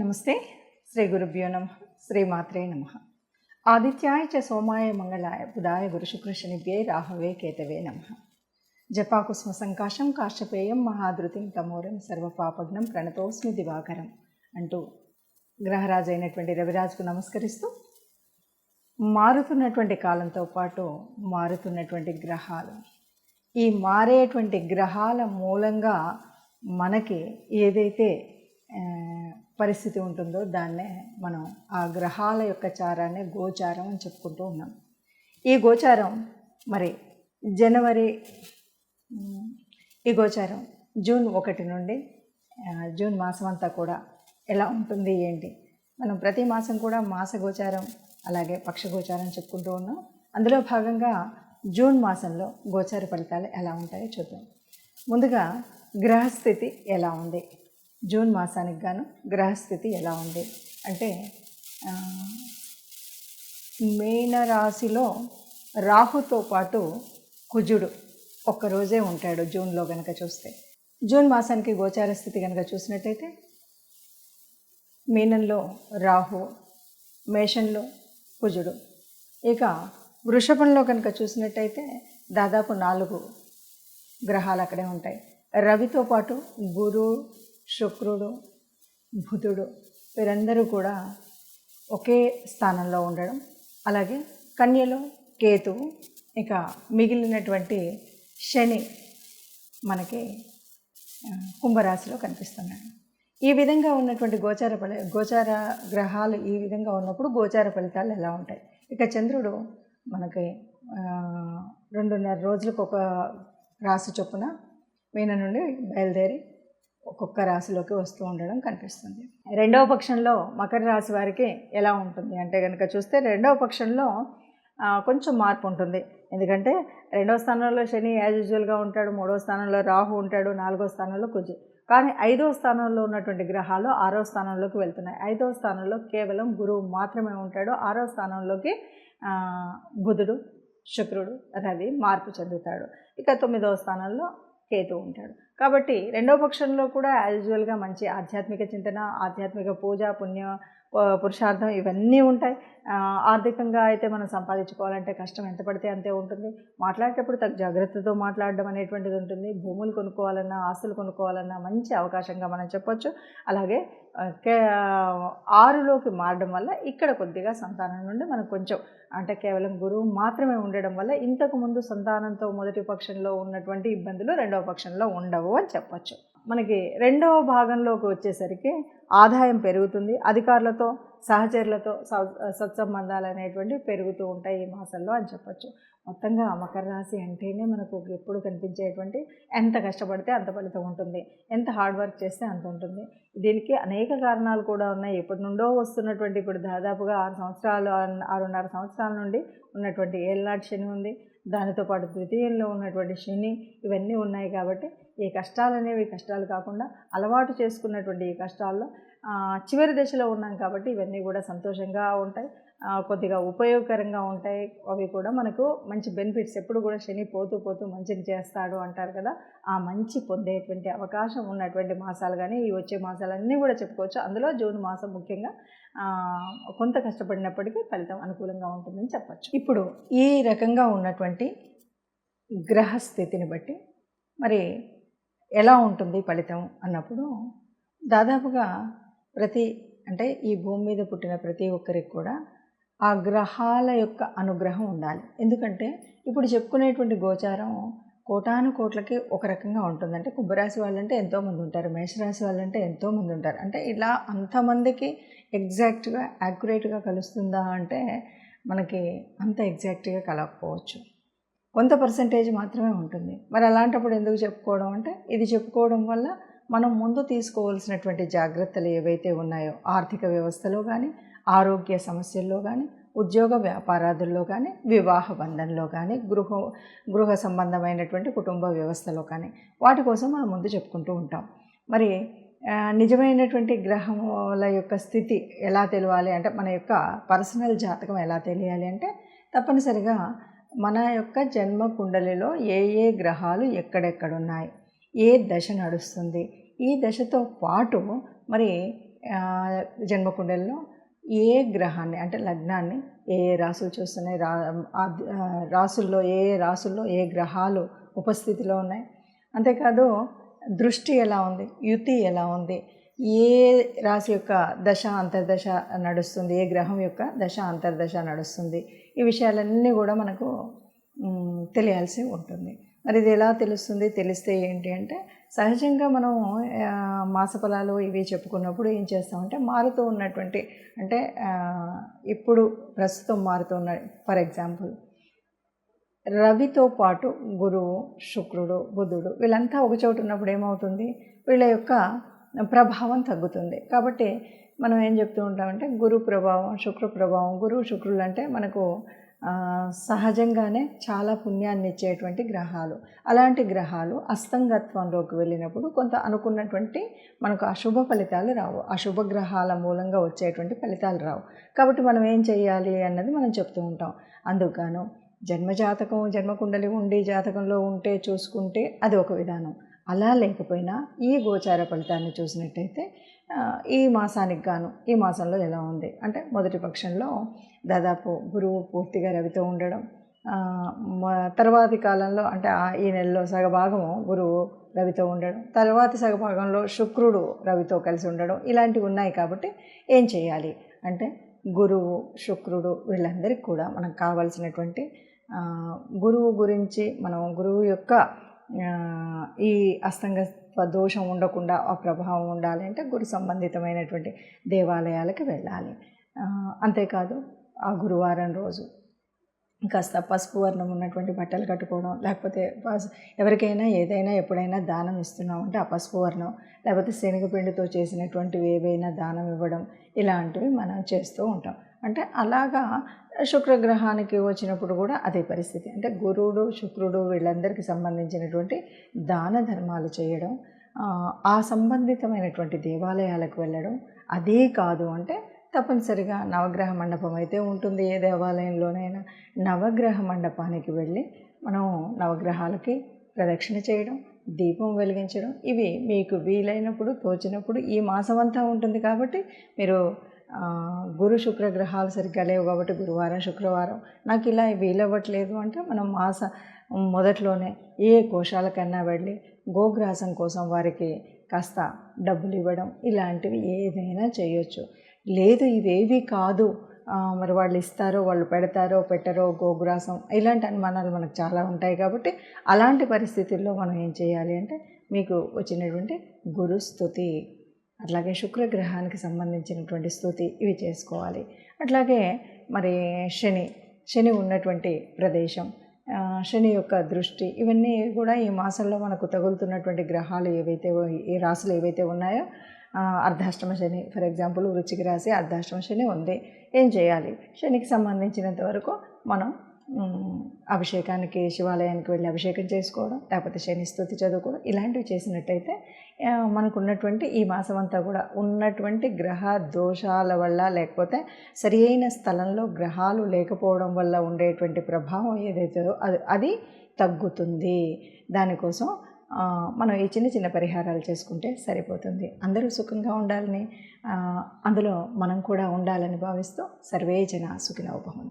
నమస్తే. శ్రీ గురుభ్యో నమ. శ్రీమాత్రే నమ. ఆదిత్యాయ చ సోమాయ మంగళాయ బుధాయ గురుశుక్రశనిభ్యే రాహవే కేతవే నమ. జపాకుస్మ సంకాశం కాశ్యపేయం మహాధృతిం తమోరం సర్వపాపగ్నం ప్రణతోస్మి దివాకరం అంటూ గ్రహరాజు అయినటువంటి రవిరాజుకు నమస్కరిస్తూ, మారుతున్నటువంటి కాలంతో పాటు మారుతున్నటువంటి గ్రహాలు, ఈ మారేటువంటి గ్రహాల మూలంగా మనకి ఏదైతే పరిస్థితి ఉంటుందో దాన్నే మనం ఆ గ్రహాల యొక్క చారాన్ని గోచారం అని చెప్పుకుంటూ ఉన్నాం. ఈ గోచారం మరి ఈ గోచారం జూన్ 1 నుండి జూన్ మాసం అంతా కూడా ఎలా ఉంటుంది ఏంటి, మనం ప్రతి మాసం కూడా మాస గోచారం అలాగే పక్ష గోచారం చెప్పుకుంటూ ఉన్నాం. అందులో భాగంగా జూన్ మాసంలో గోచార ఫలితాలు ఎలా ఉంటాయో చూద్దాం. ముందుగా గ్రహస్థితి ఎలా ఉంది, జూన్ మాసానికి గాను గ్రహస్థితి ఎలా ఉంది అంటే, మీనరాశిలో రాహుతో పాటు కుజుడు ఒక్కరోజే ఉంటాడు జూన్లో కనుక చూస్తే. జూన్ మాసానికి గోచార స్థితి కనుక చూసినట్టయితే మీనంలో రాహు, మేషంలో కుజుడు. ఇక వృషభంలో కనుక చూసినట్టయితే దాదాపు 4 గ్రహాలు అక్కడే ఉంటాయి. రవితో పాటు గురు, శుక్రుడు, బుధుడు వీరందరూ కూడా ఒకే స్థానంలో ఉండడం, అలాగే కన్యలో కేతువు, ఇక మిగిలినటువంటి శని మనకి కుంభరాశిలో కనిపిస్తున్నాడు. ఈ విధంగా ఉన్నటువంటి గోచార గ్రహాలు ఈ విధంగా ఉన్నప్పుడు గోచార ఫలితాలు ఎలా ఉంటాయి. ఇక చంద్రుడు మనకి 2.5 రోజులకు ఒక రాశి చొప్పున మీన నుండి బయలుదేరి ఒక్కొక్క రాశిలోకి వస్తూ ఉండడం కనిపిస్తుంది. రెండవ పక్షంలో మకర రాశి వారికి ఎలా ఉంటుంది అంటే కనుక చూస్తే, రెండవ పక్షంలో కొంచెం మార్పు ఉంటుంది. ఎందుకంటే 2వ స్థానంలో శని యాజ్ యూజువల్గా ఉంటాడు, 3వ స్థానంలో రాహు ఉంటాడు, 4వ స్థానంలో కుజు. కానీ 5వ స్థానంలో ఉన్నటువంటి గ్రహాలు 6వ స్థానంలోకి వెళ్తున్నాయి. 5వ స్థానంలో కేవలం గురువు మాత్రమే ఉంటాడు. 6వ స్థానంలోకి బుధుడు, శుక్రుడు, రవి మార్పు చెందుతాడు. ఇక 9వ స్థానంలో కేతు ఉంటాడు. కాబట్టి రెండవ పక్షంలో కూడా యాజువల్గా మంచి ఆధ్యాత్మిక చింతన, ఆధ్యాత్మిక పూజ, పురుషార్థం ఇవన్నీ ఉంటాయి. ఆర్థికంగా అయితే మనం సంపాదించుకోవాలంటే కష్టం ఎంత పడితే అంతే ఉంటుంది. మాట్లాడేటప్పుడు తగ్గ జాగ్రత్తతో మాట్లాడడం అనేటువంటిది ఉంటుంది. భూములు కొనుక్కోవాలన్నా, ఆస్తులు కొనుక్కోవాలన్నా మంచి అవకాశంగా మనం చెప్పొచ్చు. అలాగే 6లోకి మారడం వల్ల ఇక్కడ కొద్దిగా సంతానం నుండి మనకు కొంచెం, అంటే కేవలం గురువు మాత్రమే ఉండడం వల్ల ఇంతకుముందు సంతానంతో మొదటి పక్షంలో ఉన్నటువంటి ఇబ్బందులు రెండవ పక్షంలో ఉండవు అని చెప్పచ్చు. మనకి రెండవ భాగంలోకి వచ్చేసరికి ఆదాయం పెరుగుతుంది. అధికారులతో, సహచరులతో సత్సంబంధాలు అనేటువంటివి పెరుగుతూ ఉంటాయి ఈ మాసంలో అని చెప్పచ్చు. మొత్తంగా మకర రాశి అంటేనే మనకు ఎప్పుడు కనిపించేటువంటి, ఎంత కష్టపడితే అంత ఫలితం ఉంటుంది, ఎంత హార్డ్ వర్క్ చేస్తే అంత ఉంటుంది. దీనికి అనేక కారణాలు కూడా ఉన్నాయి. ఎప్పటి నుండో వస్తున్నటువంటి, ఇప్పుడు దాదాపుగా 6.5 సంవత్సరాల నుండి ఉన్నటువంటి ఏళ్ళనాటి శని ఉంది. దానితో పాటు ద్వితీయంలో ఉన్నటువంటి శని, ఇవన్నీ ఉన్నాయి. కాబట్టి ఈ కష్టాలు అనేవి కష్టాలు కాకుండా అలవాటు చేసుకున్నటువంటి ఈ కష్టాల్లో చివరి దశలో ఉన్నాం కాబట్టి ఇవన్నీ కూడా సంతోషంగా ఉంటాయి, కొద్దిగా ఉపయోగకరంగా ఉంటాయి. అవి కూడా మనకు మంచి బెనిఫిట్స్, ఎప్పుడు కూడా శని పోతూ పోతూ మంచిని చేస్తాడు అంటారు కదా, ఆ మంచి పొందేటువంటి అవకాశం ఉన్నటువంటి మాసాలు కానీ ఈ వచ్చే మాసాలన్నీ కూడా చెప్పుకోవచ్చు. అందులో జూన్ మాసం ముఖ్యంగా కొంత కష్టపడినప్పటికీ ఫలితం అనుకూలంగా ఉంటుందని చెప్పచ్చు. ఇప్పుడు ఈ రకంగా ఉన్నటువంటి గ్రహస్థితిని బట్టి మరి ఎలా ఉంటుంది ఫలితం అన్నప్పుడు, దాదాపుగా అంటే ఈ భూమి మీద పుట్టిన ప్రతి ఒక్కరికి కూడా ఆ గ్రహాల యొక్క అనుగ్రహం ఉండాలి. ఎందుకంటే ఇప్పుడు చెప్పుకునేటువంటి గోచారం కోటాను కోట్లకి ఒక రకంగా ఉంటుంది. అంటే కుంభరాశి వాళ్ళంటే ఎంతోమంది ఉంటారు, మేషరాశి వాళ్ళంటే ఎంతోమంది ఉంటారు. అంటే ఇలా అంతమందికి ఎగ్జాక్ట్గా యాక్యురేట్గా కలుస్తుందా అంటే మనకి అంత ఎగ్జాక్ట్గా కలగకపోవచ్చు, కొంత పర్సంటేజ్ మాత్రమే ఉంటుంది. మరి అలాంటప్పుడు ఎందుకు చెప్పుకోవడం అంటే, ఇది చెప్పుకోవడం వల్ల మనం ముందు తీసుకోవాల్సినటువంటి జాగ్రత్తలు ఏవైతే ఉన్నాయో, ఆర్థిక వ్యవస్థలో కానీ, ఆరోగ్య సమస్యల్లో కానీ, ఉద్యోగ వ్యాపారాదుల్లో కానీ, వివాహ బంధంలో కానీ, గృహ సంబంధమైనటువంటి కుటుంబ వ్యవస్థలో కానీ, వాటి కోసం మనం ముందు చెప్పుకుంటూ ఉంటాం. మరి నిజమైనటువంటి గ్రహముల యొక్క స్థితి ఎలా తెలియాలి అంటే, మన యొక్క పర్సనల్ జాతకం ఎలా తెలియాలి అంటే, తప్పనిసరిగా మన యొక్క జన్మ కుండలిలో ఏ గ్రహాలు ఎక్కడెక్కడున్నాయి, ఏ దశ నడుస్తుంది, ఈ దశతో పాటు మరి జన్మకుండలిలో ఏ గ్రహాన్ని అంటే లగ్నాన్ని ఏ రాసులు చూస్తున్నాయి, రాసుల్లో ఏ రాసుల్లో ఏ గ్రహాలు ఉపస్థితిలో ఉన్నాయి, అంతేకాదు దృష్టి ఎలా ఉంది, యుతి ఎలా ఉంది, ఏ రాశి యొక్క దశ అంతర్దశ నడుస్తుంది, ఏ గ్రహం యొక్క దశ అంతర్దశ నడుస్తుంది, ఈ విషయాలన్నీ కూడా మనకు తెలియాల్సి ఉంటుంది. మరి ఇది ఎలా తెలుస్తుంది, తెలిస్తే ఏంటి అంటే సహజంగా మనం మాసఫలాలు ఇవి చెప్పుకున్నప్పుడు ఏం చేస్తామంటే మారుతూ ఉన్నటువంటి అంటే ఇప్పుడు ప్రస్తుతం మారుతున్న ఫర్ ఎగ్జాంపుల్ రవితో పాటు గురువు, శుక్రుడు, బుధుడు వీళ్ళంతా ఒక చోట ఉన్నప్పుడు ఏమవుతుంది, వీళ్ళ యొక్క ప్రభావం తగ్గుతుంది. కాబట్టి మనం ఏం చెప్తూ ఉంటామంటే గురు ప్రభావం, శుక్ర ప్రభావం. గురువు, శుక్రులు అంటే మనకు సహజంగానే చాలా పుణ్యాన్ని ఇచ్చేటువంటి గ్రహాలు. అలాంటి గ్రహాలు అస్తంగత్వంలోకి వెళ్ళినప్పుడు కొంత అనుకున్నటువంటి మనకు అశుభ ఫలితాలు రావు, అశుభ గ్రహాల మూలంగా వచ్చేటువంటి ఫలితాలు రావు. కాబట్టి మనం ఏం చేయాలి అన్నది మనం చెప్తూ ఉంటాం. అందుకను జన్మజాతకం, జన్మకుండలి ఉండి జాతకంలో ఉంటే చూసుకుంటే అది ఒక విధానం. అలా లేకపోయినా ఈ గోచార ఫలితాన్ని చూసినట్టయితే ఈ మాసానికి గాను ఈ మాసంలో ఎలా ఉంది అంటే మొదటి పక్షంలో దాదాపు గురువు పూర్తిగా రవితో ఉండడం, తర్వాతి కాలంలో అంటే ఈ నెలలో సగభాగము గురువు రవితో ఉండడం, తర్వాతి సగభాగంలో శుక్రుడు రవితో కలిసి ఉండడం, ఇలాంటివి ఉన్నాయి. కాబట్టి ఏం చేయాలి అంటే గురువు, శుక్రుడు వీళ్ళందరికీ కూడా మనకు కావాల్సినటువంటి గురువు గురించి మనం గురువు యొక్క ఈ అస్తంగత్వ దోషం ఉండకుండా ఆ ప్రభావం ఉండాలి అంటే గురు సంబంధితమైనటువంటి దేవాలయాలకు వెళ్ళాలి. అంతేకాదు ఆ గురువారం రోజు కాస్త పసుపు వర్ణం ఉన్నటువంటి బట్టలు కట్టుకోవడం, లేకపోతే ఎవరికైనా ఏదైనా ఎప్పుడైనా దానం ఇస్తున్నామంటే ఆ పసుపు వర్ణం, లేకపోతే శనగపిండితో చేసినటువంటివి ఏవైనా దానం ఇవ్వడం, ఇలాంటివి మనం చేస్తూ ఉంటాం. అంటే అలాగా శుక్రగ్రహానికి వచ్చినప్పుడు కూడా అదే పరిస్థితి. అంటే గురువుడు, శుక్రుడు వీళ్ళందరికీ సంబంధించినటువంటి దాన ధర్మాలు చేయడం, ఆ సంబంధితమైనటువంటి దేవాలయాలకు వెళ్ళడం. అదే కాదు అంటే తప్పనిసరిగా నవగ్రహ మండపం అయితే ఉంటుంది ఏ దేవాలయంలోనైనా, నవగ్రహ మండపానికి వెళ్ళి మనం నవగ్రహాలకి ప్రదక్షిణ చేయడం, దీపం వెలిగించడం, ఇవి మీకు వీలైనప్పుడు తోచినప్పుడు ఈ మాసం అంతా ఉంటుంది. కాబట్టి మీరు గురు శుక్ర గ్రహాలు సరిగ్గా లేవు కాబట్టి గురువారం, శుక్రవారం నాకు ఇలా వీలవ్వట్లేదు అంటే మనం మాస మొదట్లోనే ఏ కోశాలకన్నా వెళ్ళి గోగ్రాసం కోసం వారికి కాస్త డబ్బులు ఇవ్వడం, ఇలాంటివి ఏదైనా చేయొచ్చు. లేదు ఇవేవి కాదు, మరి వాళ్ళు ఇస్తారో వాళ్ళు పెడతారో పెట్టరో గోగ్రాసం, ఇలాంటి అనుమానాలు మనకు చాలా ఉంటాయి. కాబట్టి అలాంటి పరిస్థితుల్లో మనం ఏం చేయాలి అంటే మీకు వచ్చినటువంటి గురుస్తుతి, అట్లాగే శుక్రగ్రహానికి సంబంధించినటువంటి స్తుతి ఇవి చేసుకోవాలి. అట్లాగే మరి శని ఉన్నటువంటి ప్రదేశం, శని యొక్క దృష్టి, ఇవన్నీ కూడా ఈ మాసంలో మనకు తగులుతున్నటువంటి గ్రహాలు ఏవైతే ఈ రాశులు ఏవైతే ఉన్నాయో, అర్ధాష్టమ శని ఫర్ ఎగ్జాంపుల్ వృశ్చిక రాశి అర్ధాష్టమ శని ఉంది. ఏం చేయాలి, శనికి సంబంధించినంత వరకు మనం అభిషేకానికి శివాలయానికి వెళ్ళి అభిషేకం చేసుకోవడం, లేకపోతే శని స్తుతి చదువుకోవడం, ఇలాంటివి చేసినట్టయితే మనకు ఉన్నటువంటి ఈ మాసం అంతా కూడా ఉన్నటువంటి గ్రహ దోషాల వల్ల లేకపోతే సరి అయిన స్థలంలో గ్రహాలు లేకపోవడం వల్ల ఉండేటువంటి ప్రభావం ఏదైతే అది తగ్గుతుంది. దానికోసం మనం ఈ చిన్న చిన్న పరిహారాలు చేసుకుంటే సరిపోతుంది. అందరూ సుఖంగా ఉండాలని, అందులో మనం కూడా ఉండాలని భావిస్తూ సర్వే జన సుఖినో భవంతు.